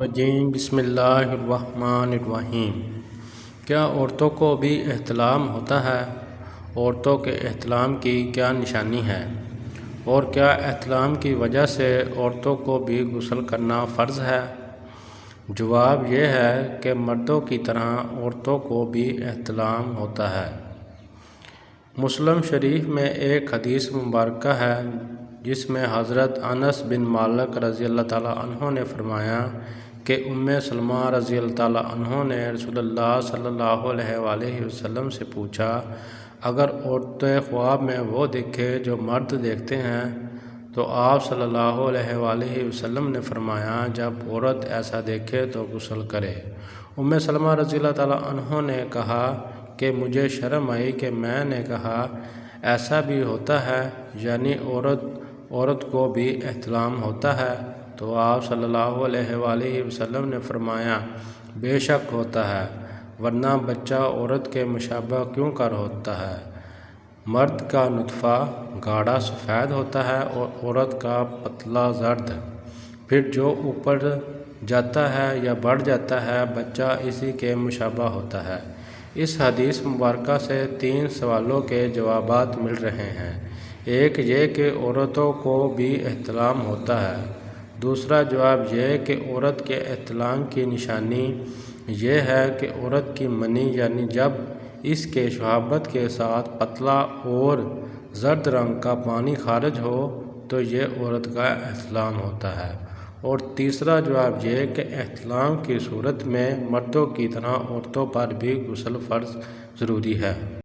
بسم اللہ الرحمن الرحیم۔ کیا عورتوں کو بھی احتلام ہوتا ہے؟ عورتوں کے احتلام کی کیا نشانی ہے؟ اور کیا احتلام کی وجہ سے عورتوں کو بھی غسل کرنا فرض ہے؟ جواب یہ ہے کہ مردوں کی طرح عورتوں کو بھی احتلام ہوتا ہے۔ مسلم شریف میں ایک حدیث مبارکہ ہے جس میں حضرت انس بن مالک رضی اللہ تعالیٰ عنہ نے فرمایا کہ سلمہ رضی اللہ تعالیٰ عنہ نے رسول اللہ صلی اللہ علیہ وآلہ وسلم سے پوچھا، اگر عورتیں خواب میں وہ دیکھے جو مرد دیکھتے ہیں تو آپ صلی اللہ علیہ وآلہ وسلم نے فرمایا، جب عورت ایسا دیکھے تو غسل کرے۔ سلمہ رضی اللہ تعالیٰ عنہ نے کہا کہ مجھے شرم آئی کہ میں نے کہا ایسا بھی ہوتا ہے، یعنی عورت کو بھی احتلام ہوتا ہے؟ تو آپ صلی اللہ علیہ وآلہ وسلم نے فرمایا، بے شک ہوتا ہے، ورنہ بچہ عورت کے مشابہ کیوں کر ہوتا ہے؟ مرد کا نطفہ گاڑھا سفید ہوتا ہے اور عورت کا پتلا زرد، پھر جو اوپر جاتا ہے یا بڑھ جاتا ہے بچہ اسی کے مشابہ ہوتا ہے۔ اس حدیث مبارکہ سے 3 سوالوں کے جوابات مل رہے ہیں۔ ایک یہ کہ عورتوں کو بھی احتلام ہوتا ہے۔ دوسرا جواب یہ کہ عورت کے احتلام کی نشانی یہ ہے کہ عورت کی منی یعنی جب اس کے شہوت کے ساتھ پتلا اور زرد رنگ کا پانی خارج ہو تو یہ عورت کا احتلام ہوتا ہے۔ اور تیسرا جواب یہ کہ احتلام کی صورت میں مردوں کی طرح عورتوں پر بھی غسل فرض ضروری ہے۔